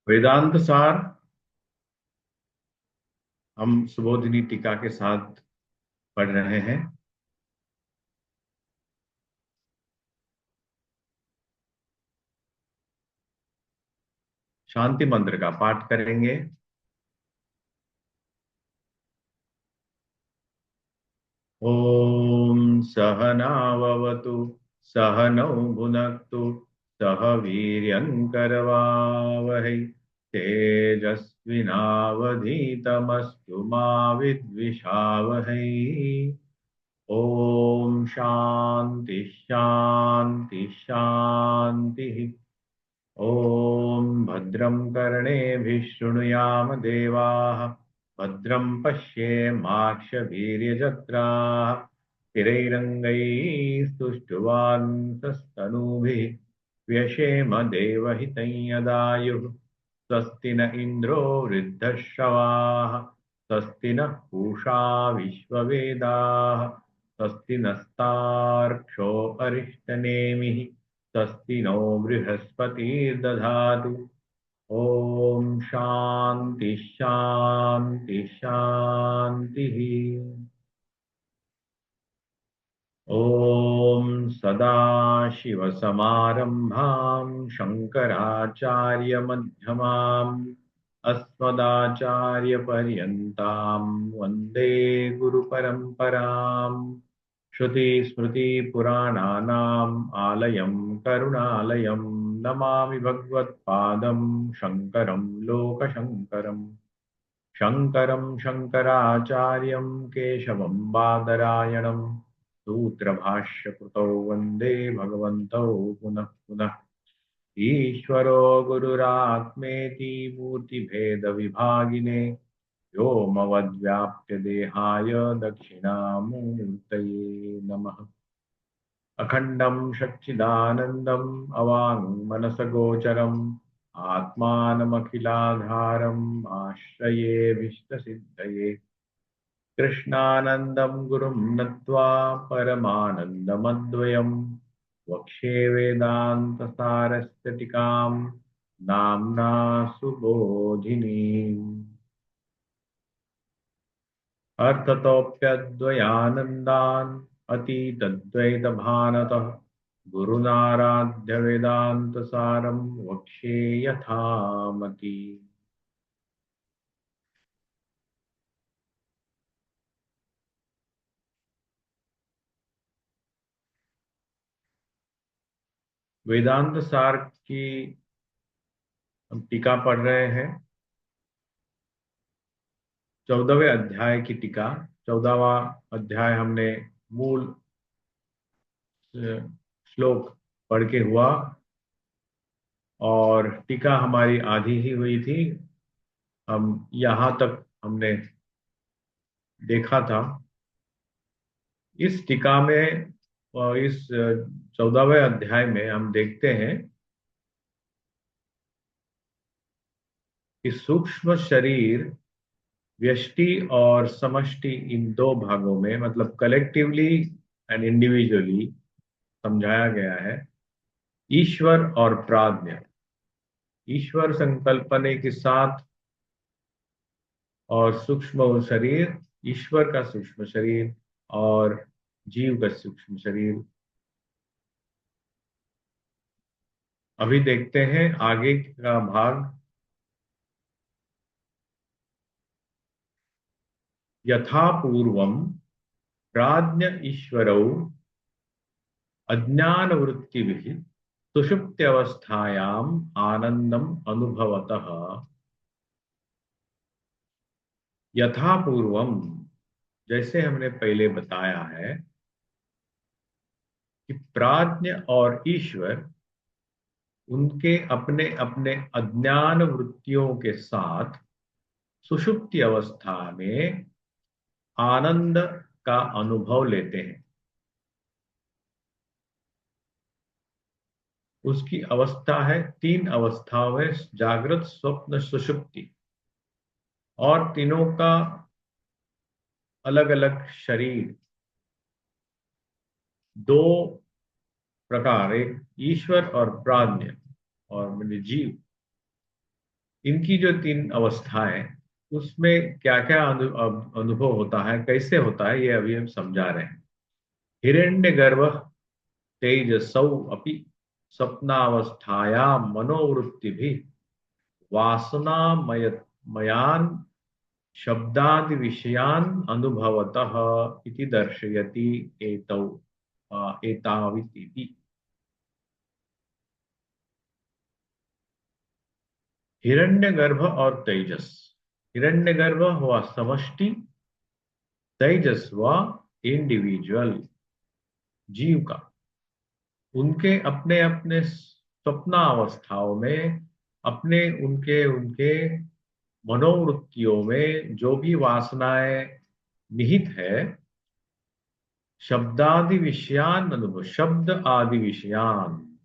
वेदांत सार हम सुबोधिनी टीका के साथ पढ़ रहे हैं। शांति मंत्र का पाठ करेंगे। ओम सहनाववतु सहनौ भुनक्तु सह वीर्यङ्करवावहै तेजस्विनावधीतमस्तु मा विद्विषावहै। ओम शांति शांति शांति। ॐ भद्रं कर्णेभिः शृणुयाम देवाः भद्रं पश्येमाक्षवीर्यजत्राः स्थिरैरङ्गैः सुष्ठुवांसस्तनूभिः व्यशेम देवहितं यदायुः। स्वस्ति न इन्द्रो वृद्धश्रवाः स्वस्ति नः पूषा विश्ववेदाः स्वस्ति नस्तार्क्ष्यो अरिष्टनेमिः स्वस्ति नो बृहस्पतिर्दधातु। ओम शांति शांति शांति। ओम सदाशिवसमारंभां शंकराचार्यमध्यमाम् अस्मदाचार्यपर्यन्तां वन्दे गुरुपरम्पराम्। श्रुतिस्मृतिपुराणानाम् आलयं करुणालयं नमामि भगवत्पादं शङ्करं लोकशङ्करम्। शङ्करं शङ्कराचार्यं केशवं बादरायणं सूत्रभाष्यकृतौ वन्दे भगवन्तौ पुनः पुनः। ईश्वरो गुरुरात्मेति मूर्तिभेदविभागिने व्योमवद्व्याप्य देहाय दक्षिणामूर्तये नमः। अखंडं सच्चिदानन्दम् अवाङ्मनसगोचरम् आत्मानमखिलाधारम् आश्रये भीष्टसिद्धये। कृष्णानन्दं गुरुं नत्वा परमानन्दमद्वयम् वक्ष्ये वेदान्तसारस्य टीकां नाम्ना सुबोधिनीम्। अर्थतोऽप्यद्वयानन्दान् अतीतद्वैतभानतः गुरुनाराध्य वेदान्तसारं वक्ष्ये यथामति। वेदांत सार की हम टीका पढ़ रहे हैं। 14वें अध्याय की टीका। 14वां अध्याय हमने मूल श्लोक पढ़ के हुआ और टीका हमारी आधी ही हुई थी। हम यहाँ तक हमने देखा था। इस टीका में और इस 14वें अध्याय में हम देखते हैं कि सूक्ष्म शरीर व्यष्टि और समष्टि इन दो भागों में मतलब कलेक्टिवली एंड इंडिविजुअली समझाया गया है। ईश्वर और प्राज्ञ, ईश्वर संकल्पने के साथ और सूक्ष्म शरीर, ईश्वर का सूक्ष्म शरीर और जीव का सूक्ष्म शरीर। अभी देखते हैं आगे का भाग। यथा पूर्वम प्राज्ञ ईश्वरौ अज्ञान वृत्तिभिः सुषुप्त्यवस्थायाम आनंदम अनुभवतः। यथा पूर्वम, जैसे हमने पहले बताया है कि प्राज्ञ और ईश्वर उनके अपने अपने अज्ञान वृत्तियों के साथ सुषुप्ति अवस्था में आनंद का अनुभव लेते हैं। उसकी अवस्था है, तीन अवस्थाओं में जागृत स्वप्न सुषुप्ति, और तीनों का अलग अलग शरीर, दो प्रकार, एक ईश्वर और प्राज्ञ और जीव। इनकी जो तीन अवस्थाएं, उसमें क्या क्या अनुभव होता है, कैसे होता है, ये अभी हम समझा रहे हैं। हिरण्य गर्भ तेजसौ अपि स्वप्नावस्थायां मनोवृत्ति भी वासनामय मयान शब्दादि विषयान अनुभवतः इति दर्शयति एतौ एताविति। हिरण्यगर्भ और तेजस। हिरण्यगर्भ हुआ समष्टि, तेजस हुआ इंडिविजुअल, जीव का। उनके अपने अपने स्वप्नावस्थाओं में, अपने उनके उनके मनोवृत्तियों में जो भी वासनाएं निहित है, शब्दादि विषयान अनुभव, शब्द आदि विषयान।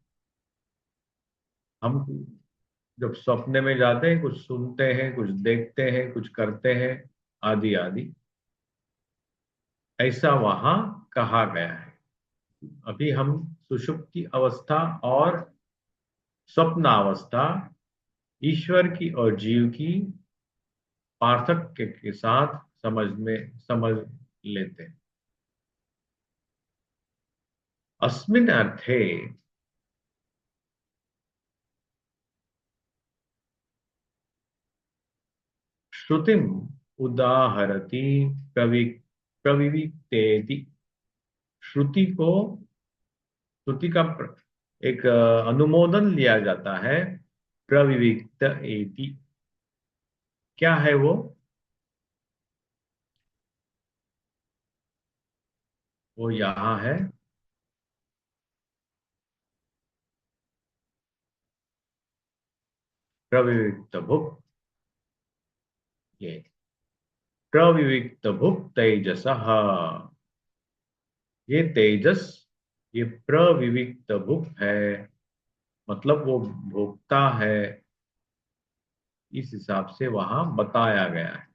हम जब सपने में जाते हैं, कुछ सुनते हैं, कुछ देखते हैं, कुछ करते हैं, आदि आदि, ऐसा वहां कहा गया है। अभी हम सुषुप्ति अवस्था और स्वप्नावस्था, ईश्वर की और जीव की पार्थक्य के साथ समझ लेते हैं। अस्मिन् अर्थे श्रुतिम उदाहरति प्रवि प्रविविक्तेति। श्रुति को, श्रुति का एक अनुमोदन लिया जाता है। प्रविविक्त एति, क्या है वो यहाँ है। प्रविविक्त भुक्, ये प्रविविक्त भुक् तेजस, ये तेजस, ये प्रविविक्त भुक् है, मतलब वो भोक्ता है, इस हिसाब से वहां बताया गया है।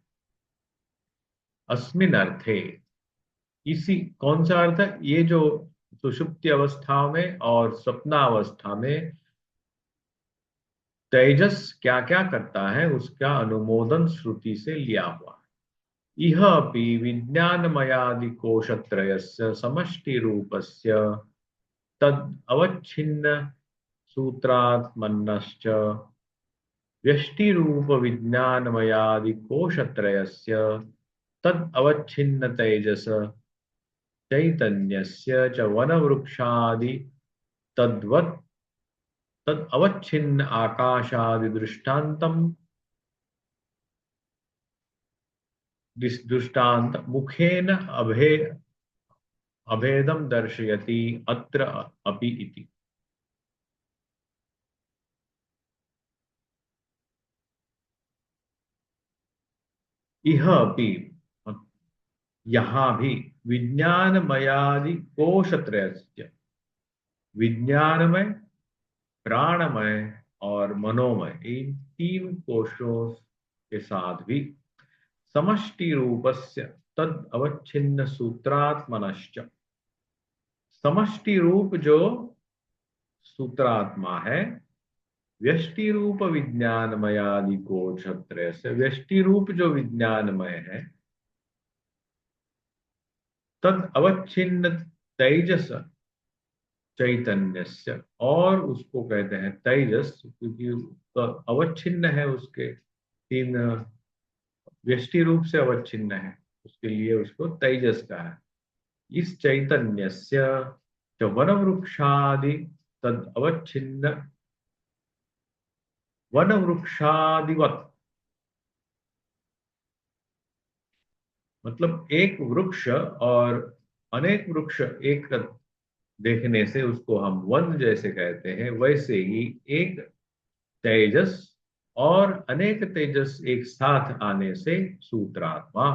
अस्मिन अर्थे, इसी, कौन सा अर्थ है ये, जो सुषुप्ति अवस्था में और स्वप्नावस्था में तेजस क्या क्या करता है, उसका अनुमोदन श्रुति से लिया हुआ है। इह अपि विज्ञानमयादि कोशत्रयस्य समष्टि रूपस्य तद अवच्छिन्न सूत्रात्मनश्च व्यष्टि रूप विज्ञानमयादि कोशत्रयस्य तद अवच्छिन्न तेजस चैतन्यस्य च वनवृक्षादि तद्वत् तद अवच्छिन्न आकाशादि दृष्टान्तम दृष्टांत मुखेन अभेदम दर्शयति अत्र अपि इति। इह अपि, यहाँ भी, विज्ञानमयादि कोशत्रयस्य, विज्ञानमय, प्राणमय और मनोमय, इन तीन कोशों के साथ भी समष्टि रूपस्य तद अवच्छिन्न सूत्रात्मनश्च, समष्टि रूप जो सूत्रात्मा है, व्यष्टि रूप विज्ञानमयादि कोशत्रय से, व्यष्टि रूप जो विज्ञानमय है, तद अवच्छिन्न तेजस चैतन्यस्य, और उसको कहते हैं तेजस, क्योंकि अवच्छिन्न है, उसके तीन, व्यष्टि रूप से अवच्छिन्न है, उसके लिए उसको तेजस कहा है। इस चैतन्यस्य जो वन वृक्षादि तद अवच्छिन्न, वन वृक्षादिवत, मतलब एक वृक्ष और अनेक वृक्ष एक देखने से उसको हम वन जैसे कहते हैं, वैसे ही एक तेजस और अनेक तेजस एक साथ आने से सूत्रात्मा,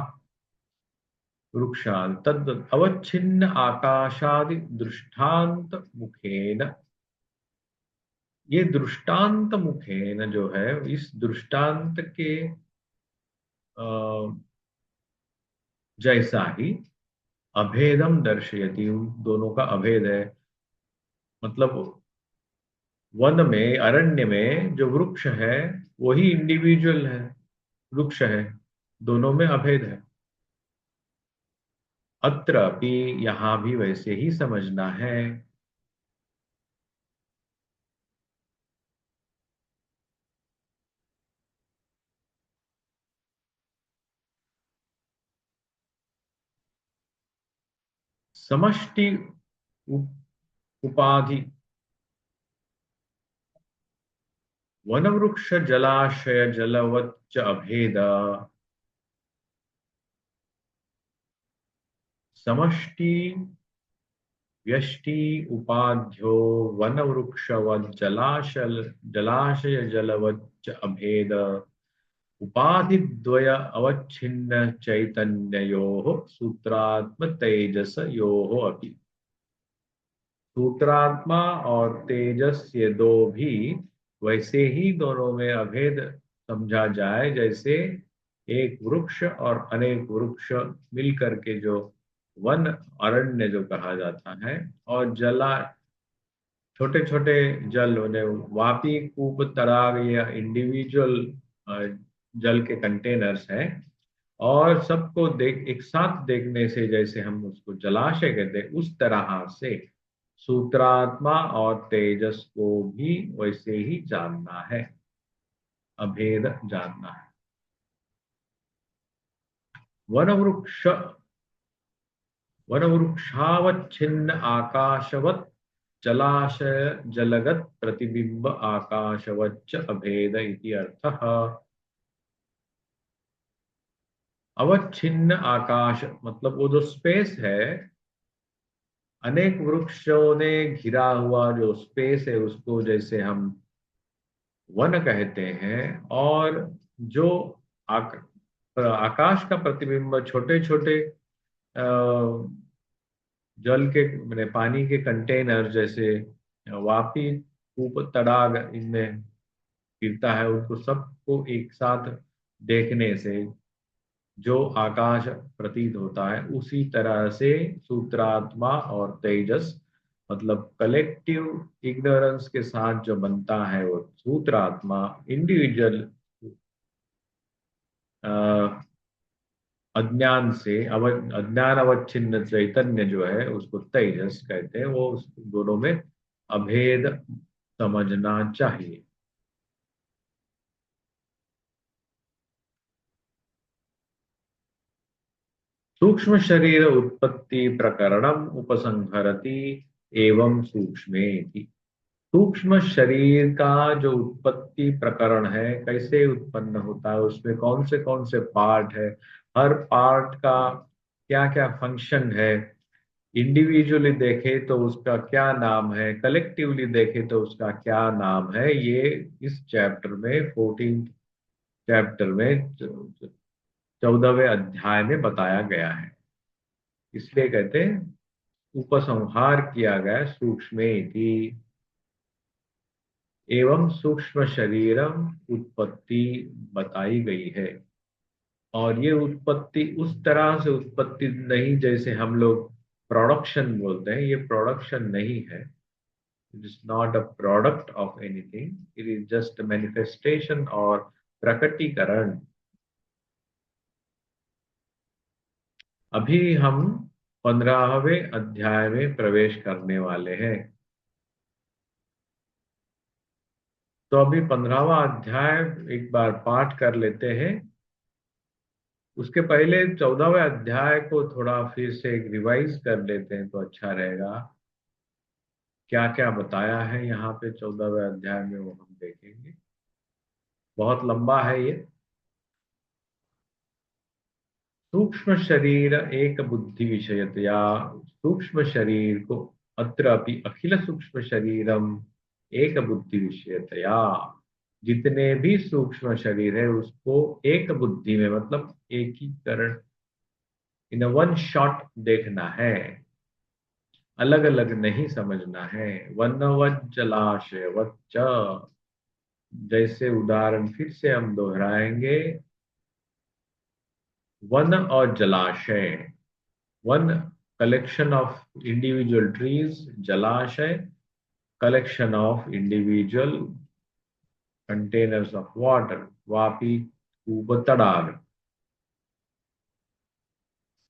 वृक्षाल तद अवच्छिन्न आकाशादि दृष्टांत मुखेन, ये दृष्टांत मुखेन जो है, इस दृष्टांत के जैसा ही अभेदम दर्शयति, उन दोनों का अभेद है, मतलब वन में, अरण्य में जो वृक्ष है वही इंडिविजुअल है, वृक्ष है, दोनों में अभेद है। अत्र अपि, यहां भी वैसे ही समझना है। समष्टि उपाधि, वन वृक्ष जलाशय जलवच्च अभेद, समष्टि व्यष्टि उपाध्यो वन वृक्ष जलाशय जलाशय जलवच्च अभेद, उपाधि द्वय अवच्छिन्न चैतन्ययोः सूत्रात्म तेजस योः अपि। सूत्रात्मा और तेजस, ये दो भी वैसे ही दोनों में अभेद समझा जाए जैसे एक वृक्ष और अनेक वृक्ष मिलकर के जो वन, अरण्य जो कहा जाता है, और जला, छोटे छोटे जल उन्हें वापी, कूप, तराग या इंडिविजुअल जल के कंटेनर्स हैं, और सबको देख एक साथ देखने से जैसे हम उसको जलाशय कहते हैं, उस तरह से सूत्रात्मा और तेजस को भी वैसे ही जानना है, अभेद जानना है। वन वृक्ष, वन वृक्षावच्छिन्न आकाशवत् जलाशय जलगत प्रतिबिंब आकाशवच्च अभेद इति अर्थः। अवच्छिन्न आकाश मतलब वो जो स्पेस है, अनेक वृक्षों ने घिरा हुआ जो स्पेस है उसको जैसे हम वन कहते हैं, और जो आक, आकाश का प्रतिबिंब छोटे छोटे जल के, मैंने पानी के कंटेनर जैसे वापी, कूप, तड़ाग, इनमें गिरता है, उनको सबको एक साथ देखने से जो आकाश प्रतीत होता है, उसी तरह से सूत्रात्मा और तेजस मतलब कलेक्टिव इग्नोरेंस के साथ जो बनता है वो सूत्रात्मा, इंडिविजुअल अज्ञान से अज्ञान अवच्छिन्न चैतन्य जो है उसको तेजस कहते हैं, वो उस दोनों में अभेद समझना चाहिए। सूक्ष्म शरीर उत्पत्ति प्रकरणम उपसंहरति एवं सूक्ष्मेति। सूक्ष्म शरीर का जो उत्पत्ति प्रकरण है, कैसे उत्पन्न होता है, उसमें कौन से पार्ट है, हर पार्ट का क्या क्या फंक्शन है, इंडिविजुअली देखे तो उसका क्या नाम है, कलेक्टिवली देखे तो उसका क्या नाम है, ये इस चैप्टर में 14 चैप्टर में 14वें अध्याय में बताया गया है। इसलिए कहते हैं उपसंहार किया गया सूक्ष्म, एवं सूक्ष्म शरीरम उत्पत्ति बताई गई है। और ये उत्पत्ति उस तरह से उत्पत्ति नहीं जैसे हम लोग प्रोडक्शन बोलते हैं, ये प्रोडक्शन नहीं है। It is not a product of anything, it is just manifestation और प्रकटीकरण। अभी हम 15वें अध्याय में प्रवेश करने वाले हैं। तो अभी 15वां अध्याय एक बार पाठ कर लेते हैं। उसके पहले 14वें अध्याय को थोड़ा फिर से रिवाइज कर लेते हैं तो अच्छा रहेगा। क्या क्या बताया है यहाँ पे 14वें अध्याय में वो हम देखेंगे। बहुत लंबा है ये। सूक्ष्म शरीर एक बुद्धि विषयतया, सूक्ष्म शरीर को अत्र अपि अखिल सूक्ष्म शरीरम एक बुद्धि विषयतया, जितने भी सूक्ष्म शरीर है उसको एक बुद्धि में मतलब एकीकरण, इन वन शॉट देखना है, अलग अलग नहीं समझना है। वनवत जलाशय वच्च, जैसे उदाहरण फिर से हम दोहराएंगे। वन और जलाशय, वन कलेक्शन ऑफ इंडिविजुअल ट्रीज, जलाशय collection of individual containers of water, वापी कूप तड़ाग।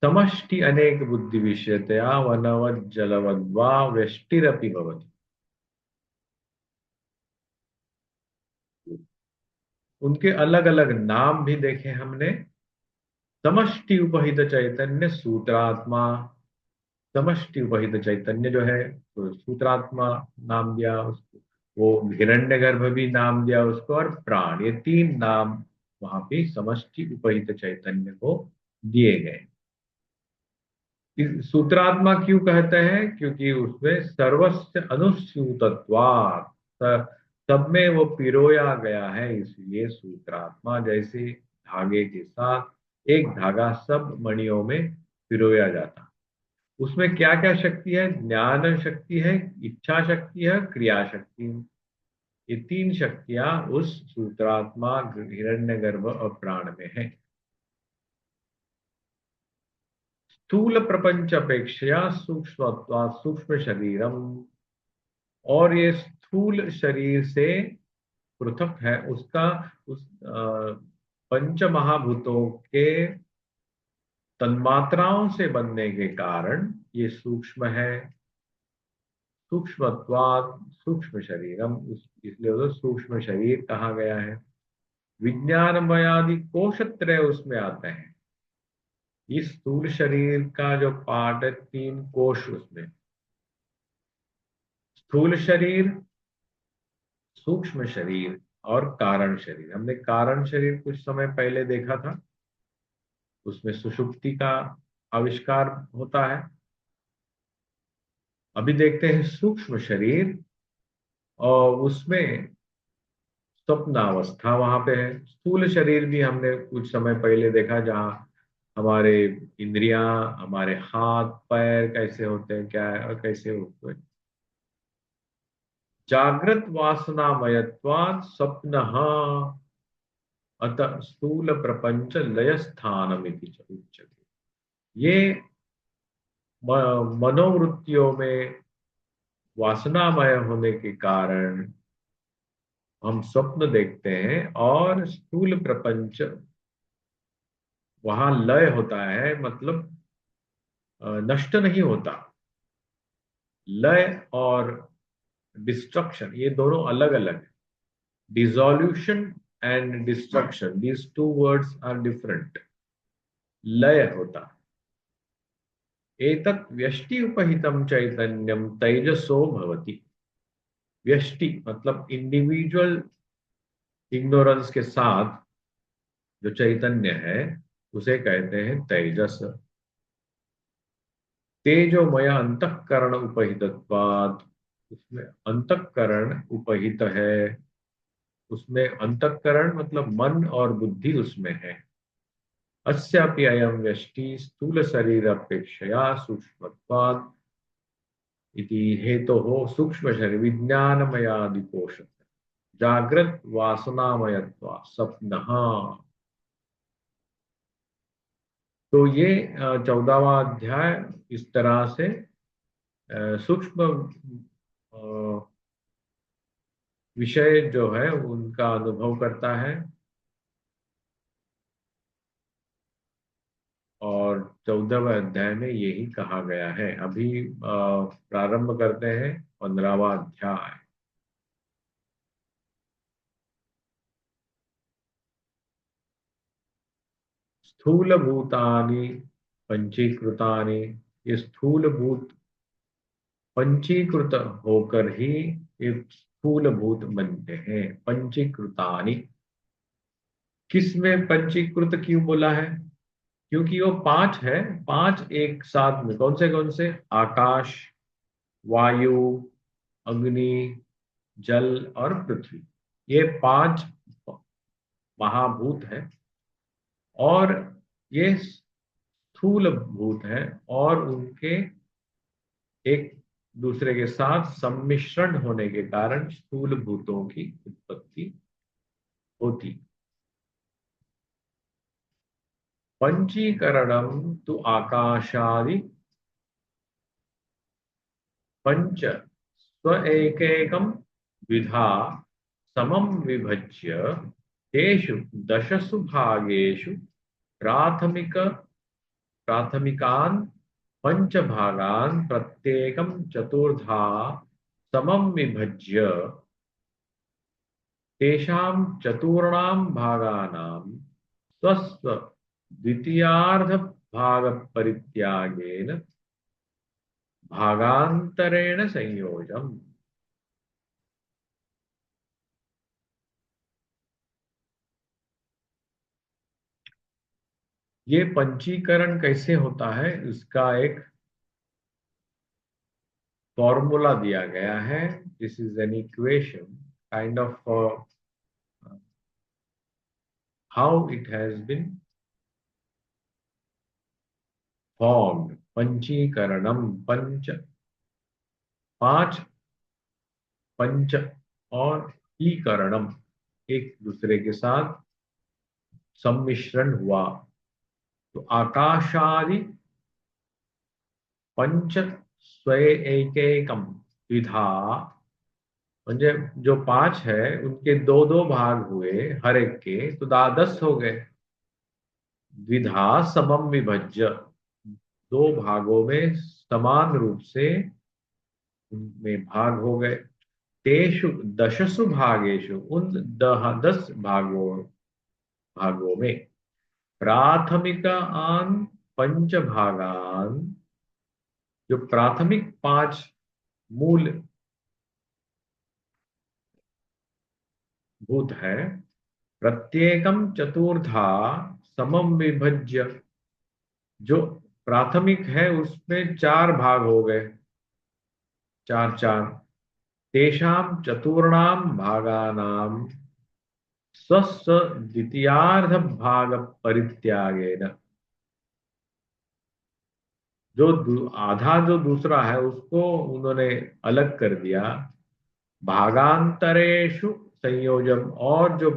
समष्टि अनेक बुद्धि विषयतया वनवद जलवद्वा व्यष्टिरपि भवति। उनके अलग अलग नाम भी देखे हमने। समष्टि उपहित चैतन्य सूत्रात्मा, समष्टि उपहित चैतन्य जो है तो सूत्रात्मा नाम दिया उसको, वो हिरण्यगर्भ भी नाम दिया उसको, और प्राण, ये तीन नाम वहां पे समष्टि उपहित चैतन्य को दिए गए। सूत्रात्मा क्यों कहते हैं? क्योंकि उसमें सर्वस्व अनुस्यूतत्वात्, सब में वो पिरोया गया है, इसलिए सूत्रात्मा। जैसे धागे के साथ एक धागा सब मणियों में पिरोया जाता, उसमें क्या क्या शक्ति है? ज्ञान शक्ति है, इच्छा शक्ति है, क्रिया शक्ति है। ये तीन शक्तियां उस सूत्रात्मा हिरण्यगर्भ और प्राण में है। स्थूल प्रपंच अपेक्षा सूक्ष्म शरीरम, और ये स्थूल शरीर से पृथक है उसका, उस पंच महाभूतों के तन्मात्राओं से बनने के कारण ये सूक्ष्म है। सूक्ष्मत्वात् सूक्ष्म शरीरम, इसलिए उसे सूक्ष्म शरीर कहा गया है। विज्ञानमयादि कोशत्रय उसमें आते हैं। इस स्थूल शरीर का जो पार्ट है, तीन कोश उसमें, स्थूल शरीर, सूक्ष्म शरीर और कारण शरीर। हमने कारण शरीर कुछ समय पहले देखा था, उसमें सुषुप्ति का आविष्कार होता है। अभी देखते हैं सूक्ष्म शरीर, और उसमें स्वप्नावस्था वहां पे है। स्थूल शरीर भी हमने कुछ समय पहले देखा, जहाँ हमारे इंद्रियां, हमारे हाथ पैर कैसे होते हैं, क्या है और कैसे होते हैं। जागृत वासनामयत्वात् स्वप्न अतः स्थूल प्रपंच लय स्थानम उच्यते। ये मनोवृत्तियों में वासनामय होने के कारण हम स्वप्न देखते हैं, और स्थूल प्रपंच वहां लय होता है, मतलब नष्ट नहीं होता। लय और डिस्ट्रक्शन ये दोनों अलग अलग है। Dissolution and destruction, these two words are different. लय होता है। एतत् व्यष्टि उपहितम चैतन्यम तेजसो भवति। व्यष्टि मतलब इंडिविजुअल इग्नोरेंस के साथ जो चैतन्य है उसे कहते हैं तेजस। तेजोमय अंतःकरण उपहितत्वात्, उसमें अंतःकरण उपहित है। उसमें अंतःकरण मतलब मन और बुद्धि उसमें है। अस्यापि अयं व्यष्टि स्थूल शरीर अपेक्षया सूक्ष्मत्वात् इति हेतोः सूक्ष्म शरीर विज्ञानमयादिकोश जागृत वासनामयत्वात् स्वप्नः। तो ये 14वां अध्याय इस तरह से सूक्ष्म विषय जो है उनका अनुभव करता है। और 14वें अध्याय में यही कहा गया है। अभी प्रारंभ करते हैं 15वां अध्याय। स्थूल भूतानि पंचीकृतानि, ये स्थूल भूत पंचीकृत होकर ही ये स्थूल भूत बनते हैं। पंचीकृतानि, किसमें पंचीकृत क्यों बोला है? क्योंकि वो पांच है। पांच एक साथ में, कौन से? आकाश, वायु, अग्नि, जल और पृथ्वी, ये पांच महाभूत है। और ये स्थूल भूत है, और उनके एक दूसरे के साथ सम्मिश्रण होने के कारण स्थूल भूतों की उत्पत्ति होती। पंचीकरणम तो आकाशादि पंच स्व एकैकं द्विधा समं विभज्य तेषु दशसु भागेषु प्राथमिक प्राथमिकान् पञ्चभागान् प्रत्येकं चतुर्धा समं विभज्य तेषां चतुर्णां भागानां स्वस्व द्वितीयार्धभागपरित्यागेन भागांतरेण संयोजम। ये पंचीकरण कैसे होता है इसका एक फॉर्मूला दिया गया है। This is an equation kind of how it has been formed. पंचीकरणम, पंच, पांच, पंच और ईकरणम, एक दूसरे के साथ सम्मिश्रण हुआ। तो आकाशादि पंच स्वय एकैकम विधा, म्हणजे जो पांच है उनके दो दो भाग हुए हर एक के, तो 10 हो गए। द्विधा समम विभज्य, दो भागों में समान रूप से उनमें भाग हो गए। तेषु दशसु भागेषु, उन 10 भागों भागों में प्राथमिकान पंच भागान, जो प्राथमिक पांच मूल भूत है, प्रत्येकम चतुर्धा समम विभज्य, जो प्राथमिक है उसमें चार भाग हो गए, चार चार। तेषां चतुर्णाम भागानाम स्वस्व द्वितीयार्ध भाग परित्यागेन, जो आधा जो दूसरा है उसको उन्होंने अलग कर दिया। भागांतरेषु संयोजन, और जो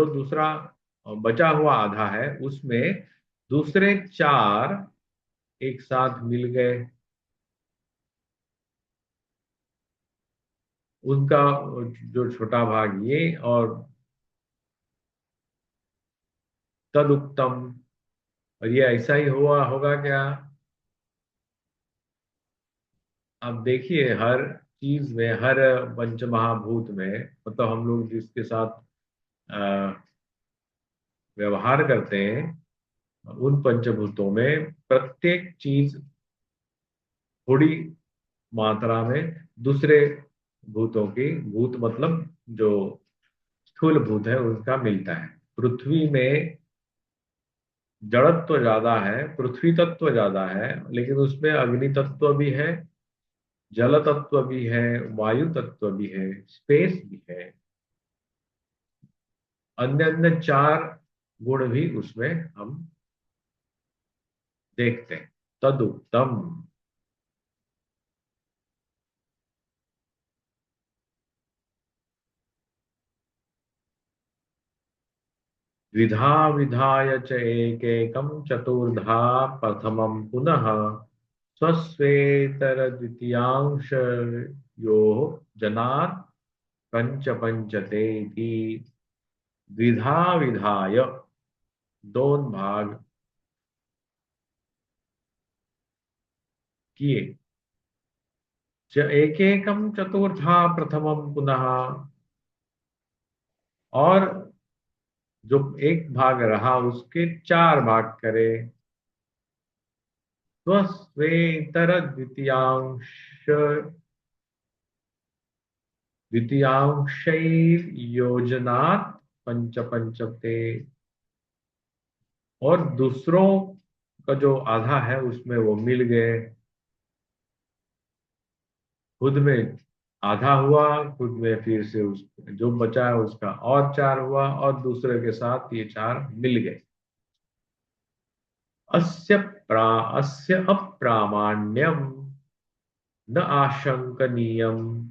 दूसरा बचा हुआ आधा है उसमें दूसरे चार एक साथ मिल गए। उनका जो छोटा भाग ये और तदुक्तम, और ये ऐसा ही हुआ होगा क्या? अब देखिए हर चीज में, हर पंचमहाभूत में, मतलब हम लोग जिसके साथ अ, व्यवहार करते हैं, उन पंचभूतों में प्रत्येक चीज थोड़ी मात्रा में दूसरे भूतों की, भूत मतलब जो स्थूल भूत है उनका मिलता है। पृथ्वी में जड़त्व ज्यादा है, पृथ्वी तत्व ज्यादा है, लेकिन उसमें अग्नि तत्व भी है, जल तत्व भी है, वायु तत्व भी है, स्पेस भी है, अन्य अन्य चार गुण भी उसमें हम देखते हैं। तदुत्तम, द्विधा विधाय च एकैकं चतुर्धा प्रथमं पुनः स्वस्वेतर द्वितीयांशयोः जनात् पंच पंचते इति। द्विधा विधाय, दोन भाग किए, एकैकं चतुर्था प्रथमं पुनः, और जो एक भाग रहा उसके चार भाग करे। स्वस्वेतर द्वितीयांशैर्योजनात् पंच पंचते, और दूसरों का जो आधा है उसमें वो मिल गए। खुद में आधा हुआ, खुद में फिर से उस जो बचा है उसका और चार हुआ, और दूसरे के साथ ये चार मिल गए। अस्य अप्रामाण्यम न आशंकनीयम,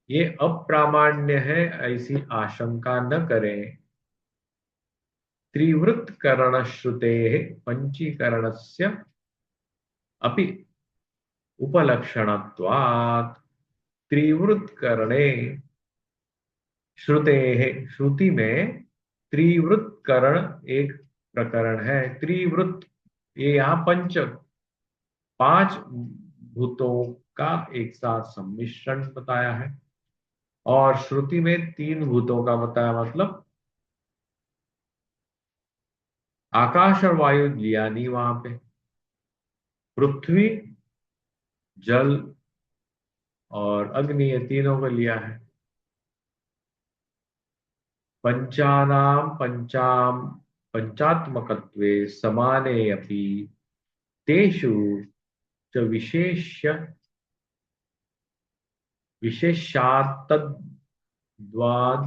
ये अप्रामाण्य है ऐसी आशंका न करें। त्रिवृत्त करण श्रुते पंचीकरणस्य अपि उपलक्षणत्वात् त्रिवृत्करणे श्रुते है। श्रुति में त्रिवृत्करण एक प्रकरण है। त्रिवृत्त, ये यहाँ पंच, पांच भूतों का एक साथ सम्मिश्रण बताया है, और श्रुति में तीन भूतों का बताया। मतलब आकाश और वायु लिया नहीं वहां पे, पृथ्वी, जल और अग्नि, ये तीनों को लिया है। पंचानाम पंचात्मकत्वे समाने अपि तेषु च विशेषात् तद्वाद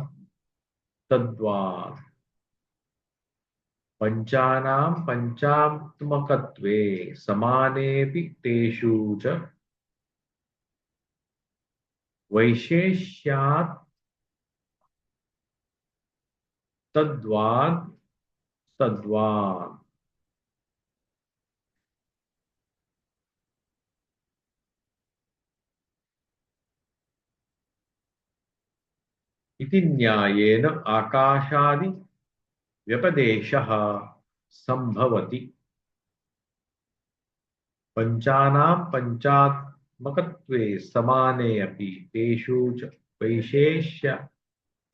पंचानां पंचात्मकत्वे समानेऽपि तेषु च वैशेष्यात् तद्वाद तद्वाद इति न्यायेन आकाशादि व्यपदेशः संभवति। पंचानां पंचात्मकत्वे समाने अपि तेषु च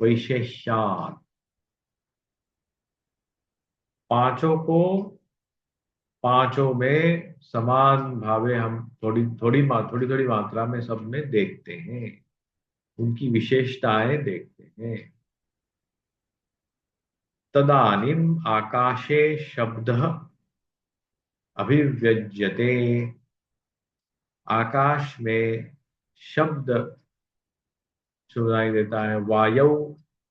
वैशेष्यात्, पांचों को पांचों में समान भावे हम थोड़ी थोड़ी मात्रा में सब में देखते हैं, उनकी विशेषताएं देखते हैं। तदानीम आकाशे शब्दः अभिव्यज्यते, आकाश में शब्द सुनाई देता है। वायौ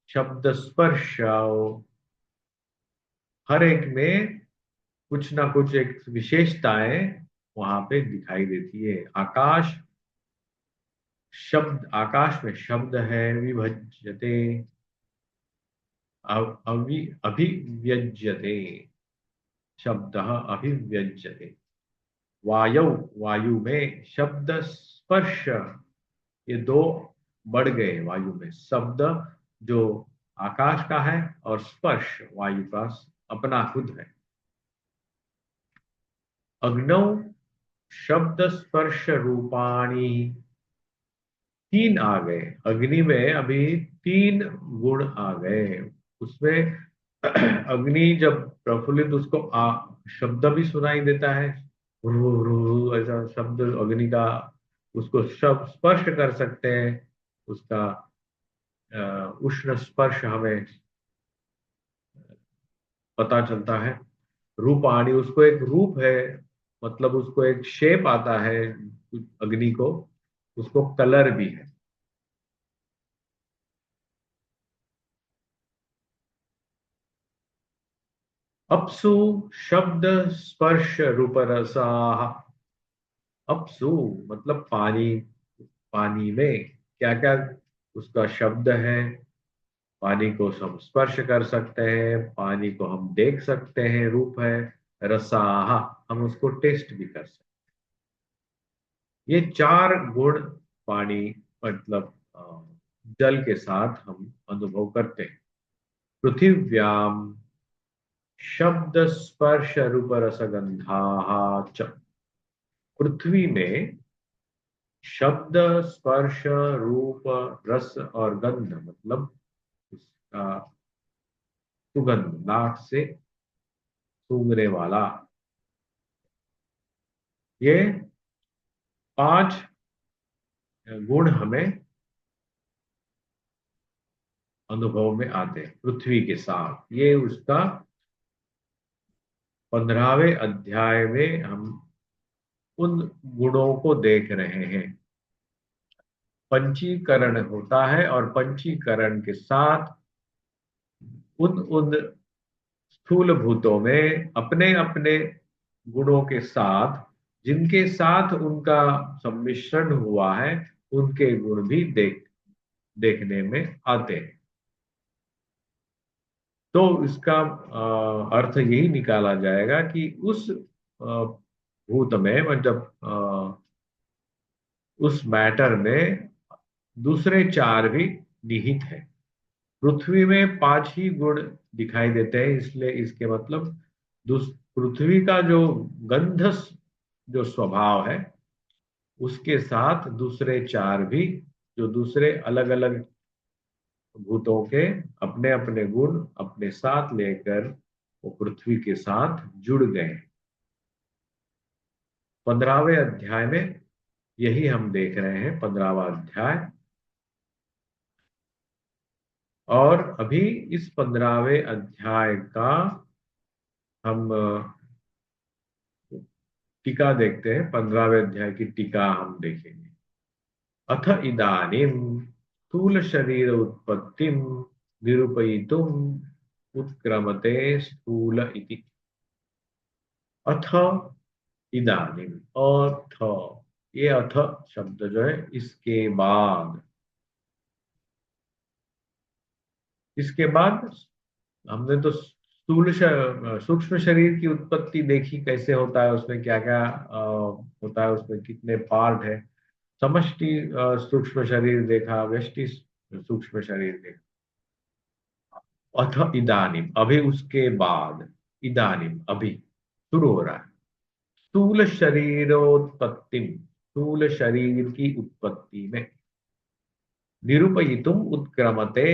शब्द स्पर्श, हर एक में कुछ ना कुछ एक विशेषताएं वहां पे दिखाई देती है। आकाश में शब्द है। विभज्यते, अभिव्यज्यते, शब्द अभिव्यज्यते। वायु, वायु में शब्द स्पर्श, ये दो बढ़ गए वायु में। शब्द जो आकाश का है और स्पर्श वायु का अपना खुद है। अग्नौ शब्द स्पर्श रूपाणी, तीन आ गए अग्नि में, अभी तीन गुण आ गए उसमें। अग्नि जब प्रफुल्लित, उसको शब्द भी सुनाई देता है, रु रु रु ऐसा शब्द अग्नि का। उसको शब्द स्पर्श कर सकते हैं, उसका उष्ण स्पर्श हमें पता चलता है। रूपाणी, उसको एक रूप है, मतलब उसको एक शेप आता है अग्नि को, उसको कलर भी है। अपसु शब्द स्पर्श रूप रसाः, अपसु मतलब पानी, पानी में क्या क्या उसका शब्द है। पानी को हम स्पर्श कर सकते हैं, पानी को हम देख सकते हैं, रूप है। रसाः, हम उसको टेस्ट भी कर सकते हैं। ये चार गुण पानी, मतलब जल के साथ हम अनुभव करते हैं। पृथिव्याम शब्द स्पर्श रूप रसगंधा च, पृथ्वी में शब्द स्पर्श रूप रस और गंध, मतलब उसका सुगंध, नाक से सूंघने वाला, ये पांच गुण हमें अनुभव में आते हैं पृथ्वी के साथ। ये उसका 15वें अध्याय में हम उन गुणों को देख रहे हैं। पंचीकरण होता है, और पंचीकरण के साथ उन उन स्थूल भूतों में अपने अपने गुणों के साथ, जिनके साथ उनका सम्मिश्रण हुआ है, उनके गुण भी देखने में आते हैं। तो इसका अर्थ यही निकाला जाएगा कि उस भूत में, मतलब उस मैटर में दूसरे चार भी निहित है। पृथ्वी में पांच ही गुण दिखाई देते हैं, इसलिए इसके मतलब पृथ्वी का जो गंध जो स्वभाव है उसके साथ दूसरे चार भी, जो दूसरे अलग अलग भूतों के अपने अपने गुण अपने साथ लेकर वो पृथ्वी के साथ जुड़ गए। 15वें अध्याय में यही हम देख रहे हैं, 15वां अध्याय। और अभी इस 15वें अध्याय का हम टीका देखते हैं। 15वें अध्याय की टीका हम देखेंगे। अथ इदानीं स्थूल शरीर उत्पत्तिम निरूपयितुम उत्क्रमते स्थूल इति। अथ इदानीं, अथ, ये अथ शब्द जो है इसके बाद, इसके बाद हमने तो सूक्ष्म शरीर की उत्पत्ति देखी, कैसे होता है, उसमें क्या क्या होता है, उसमें कितने पार्ट है। समष्टि सूक्ष्म शरीर देखा, व्यष्टि सूक्ष्म शरीर देखा। अथ इदानीम, अभी उसके बाद, इदानीम अभी शुरू हो रहा है। स्थूल शरीरोत्पत्ति, स्थूल शरीर की उत्पत्ति में निरूपयितुम उत्क्रमते,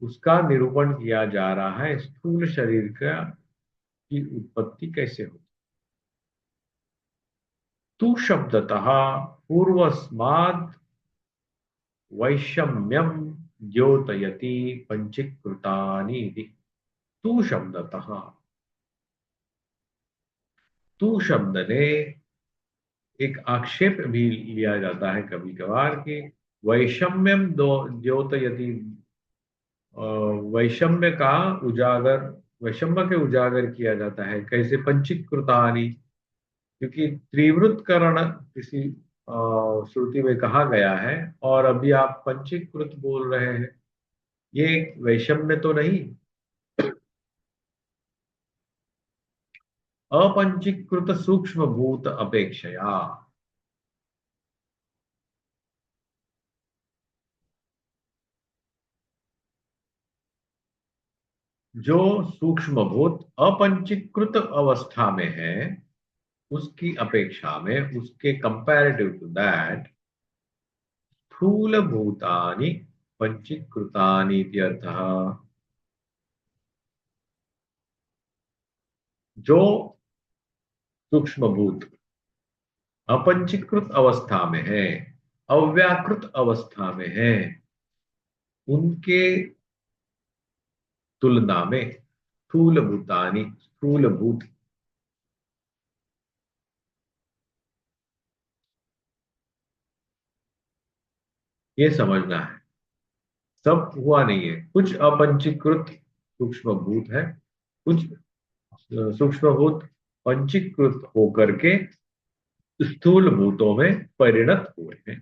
उसका निरूपण किया जा रहा है। स्थूल शरीर का की उत्पत्ति कैसे होती। तू शब्दतः पूर्वस्माद् वैषम्यम द्योतयति पंचीकृतानि इति। तू शब्दतः, तू शब्द ने एक आक्षेप भी लिया जाता है कभी कभार कि वैषम्यम दो द्योतयति, वैषम्य का उजागर, वैषम्य के उजागर किया जाता है कैसे, पंचीकृतानि, क्योंकि त्रिवृतकरण किसी श्रुति में कहा गया है और अभी आप पंचीकृत बोल रहे हैं, ये वैषम्य तो नहीं। अपंचीकृत सूक्ष्म भूत अपेक्षया, जो सूक्ष्म भूत अपंचीकृत अवस्था में है उसकी अपेक्षा में, उसके कंपैरेटिव टू दैट, स्थूल भूतानि पंचीकृतानि इत्यर्थः। जो सूक्ष्म भूत अपंचीकृत अवस्था में है, अव्याकृत अवस्था में है, उनके तुलना में स्थूल भूतानि, स्थूल भूत, ये समझना है। सब हुआ नहीं है, कुछ अपंचीकृत सूक्ष्म भूत है, कुछ सूक्ष्म भूत पंचीकृत होकर के स्थूल भूतों में परिणत हुए हैं।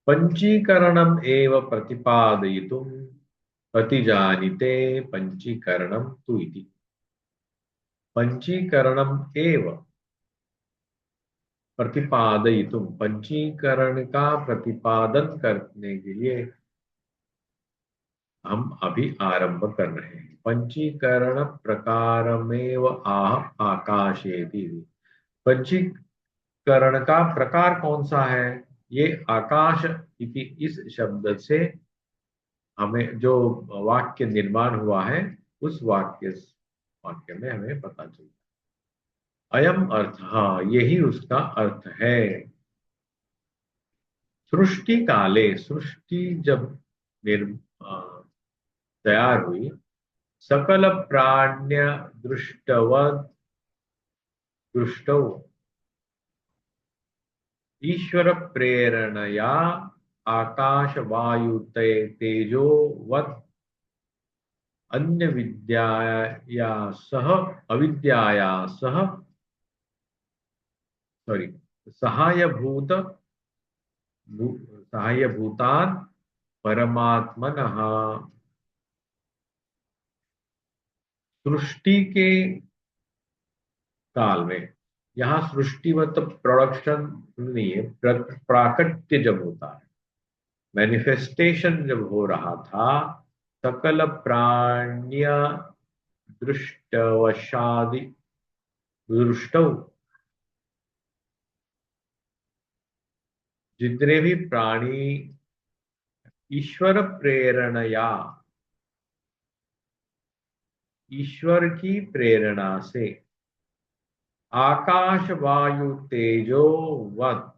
पंचीकरणम एव प्रतिपादयितुम प्रतिजानीते पंचीकरणम तु इति। पंचीकरणम एव प्रतिपादयितुम, पंचीकरण का प्रतिपादन करने के लिए हम अभी आरंभ कर रहे हैं। पंचीकरण प्रकारमेव आह आकाशेति। पंचीकरण का प्रकार कौन सा है, ये आकाश इति इस शब्द से हमें जो वाक्य निर्माण हुआ है उस वाक्य में हमें पता चलता है। अयम अर्थ, हाँ यही उसका अर्थ है। सृष्टि काले, सृष्टि जब निर् तैयार हुई, सकल प्राण्य दृष्टवत दृष्टौ ईश्वर प्रेरणया आकाश वायु तेजोवत अन्य विद्याया सह अविद्याया सह, सॉरी, सहायभूत सहायभूतान परमात्मनः, सृष्टि के काल में। यहाँ सृष्टि मतलब प्रोडक्शन नहीं है, प्राकट्य जब होता है, मैनिफेस्टेशन जब हो रहा था, सकल प्राण्य दृष्टवशादि दृष्टौ, जितने भी प्राणी ईश्वर प्रेरणया, ईश्वर की प्रेरणा से, आकाश वायु तेजो वन,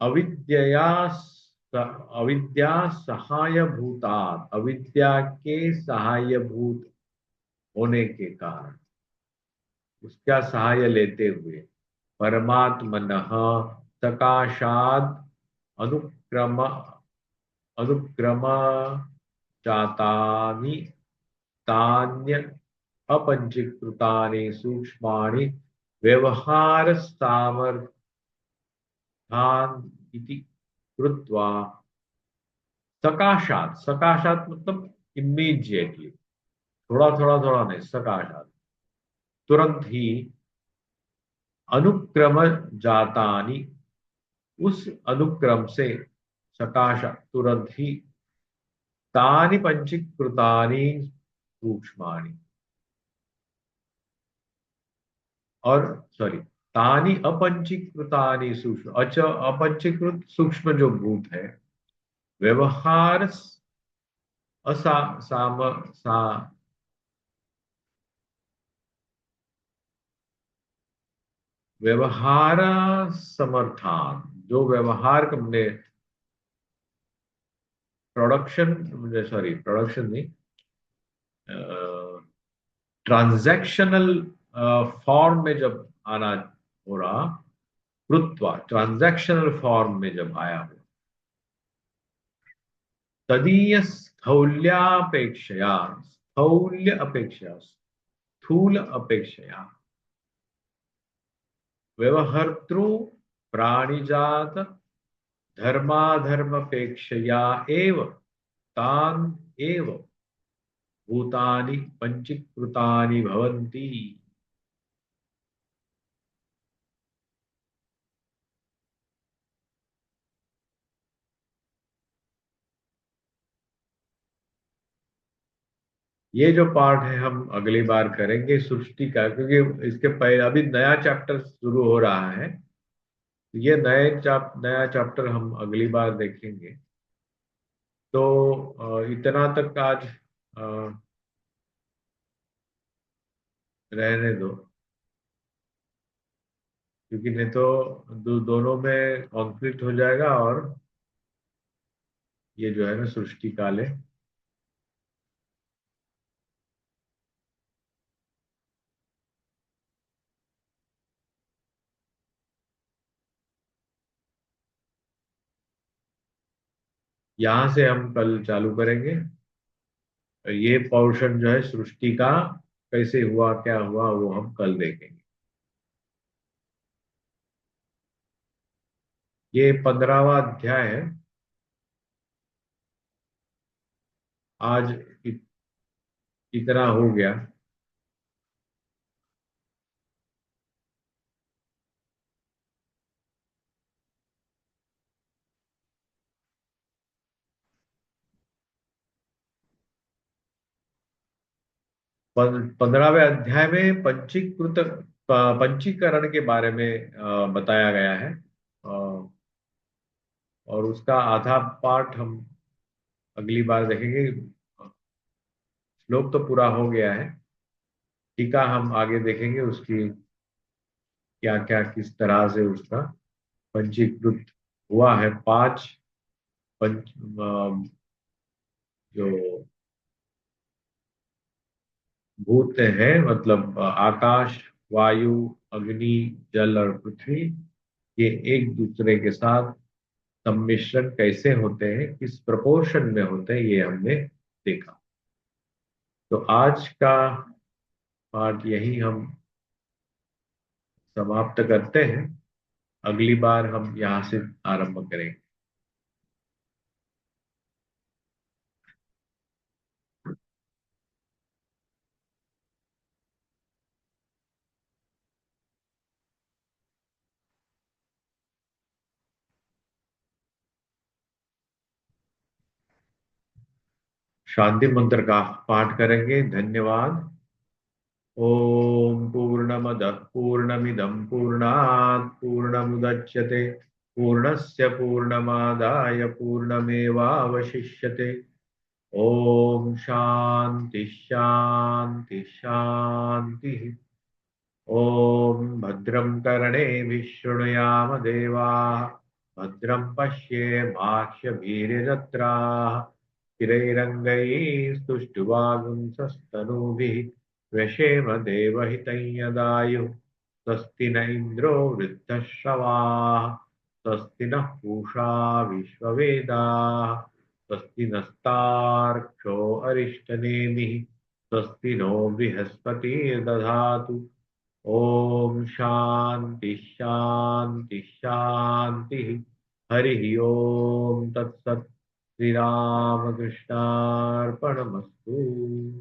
अविद्या अविद्या सहाय भूतात, अविद्या के सहाय भूत होने के कारण, उसका सहाय लेते हुए, परमात्मनः सकाशाद अनुक्रम अनुक्रम जातानि तान्य अपंचीकृतानि सूक्ष्माणि व्यवहार सामर्थ्यान इति कृत्वा, सकाशात, सकाशात मतलब इमीडिएटली, थोड़ा थोड़ा थोड़ा नहीं, सकाशात तुरंत ही, अनुक्रम जातानि उस अनुक्रम से, सकाशात तुरंत ही, तानि पंचीकृतानि सूक्ष्माणि, और सॉरी, तानि अपंचीकृतानि सूक्ष्म, अच्छा अपंचीकृत सूक्ष्म जो भूत है, व्यवहार असा साम सा व्यवहार समर्थान, जो व्यवहार हमने प्रोडक्शन, सॉरी प्रोडक्शन नहीं, ट्रांजैक्शनल फॉर्म में जब आना हो रहा, कृत्वा ट्रांजैक्शनल फॉर्म में जब आया हो, तदीय स्थौल्यापेक्षया, स्थौल्य अपेक्षा, स्थूल अपेक्षया, व्यवहर्तृ प्राणिजात धर्माधर्मपेक्षया एव तान एव भूतानि पंचीकृतानि भवन्ति। ये जो पार्ट है हम अगली बार करेंगे सृष्टि का, क्योंकि इसके पहले अभी नया चैप्टर शुरू हो रहा है, ये नया चैप्टर हम अगली बार देखेंगे। तो इतना तक आज रहने दो, क्योंकि नहीं तो दोनों में कॉन्फ्लिक्ट हो जाएगा, और ये जो है ना सृष्टि काल है। यहाँ से हम कल चालू करेंगे, ये पोर्शन जो है सृष्टि का, कैसे हुआ क्या हुआ वो हम कल देखेंगे। ये 15वां अध्याय है। आज इतना हो गया। 15वें अध्याय में पंचीकरण के बारे में बताया गया है, और उसका आधा पार्ट हम अगली बार देखेंगे। श्लोक तो पूरा हो गया है, टीका हम आगे देखेंगे, उसकी क्या क्या किस तरह से उसका पंचीकृत हुआ है। पांच पंच जो भूत हैं, मतलब आकाश, वायु, अग्नि, जल और पृथ्वी, ये एक दूसरे के साथ सम्मिश्रण कैसे होते हैं, किस प्रपोर्शन में होते हैं, ये हमने देखा। तो आज का पार्ट यही हम समाप्त करते हैं। अगली बार हम यहाँ से आरंभ करेंगे। शांति मंत्र का पाठ करेंगे। धन्यवाद। ओम पूर्णमदः पूर्णमिदं पूर्णात् पूर्णमुदच्यते पूर्णस्य पूर्णमादाय पूर्णमेवावशिष्यते। ओम शांति शांति शांति। ओम भद्रं कर्णेभिः शृणुयाम देवाः भद्रं पश्येमाक्षभिर्यजत्राः स्थिरैरङ्गैः स्तुष्टुवागुंसस्तनूभिः व्यशेम देवहितं यदायुः स्वस्ति न इन्द्रो वृद्धश्रवाः स्वस्ति नः पूषा विश्ववेदाः स्वस्ति नस्तार्क्ष्यो अरिष्टनेमिः स्वस्ति नो बृहस्पतिर्दधातु। ओम शांति शांति शांति। हरि ओम तत्सत्। श्री रामकृष्णार्पणमस्तु।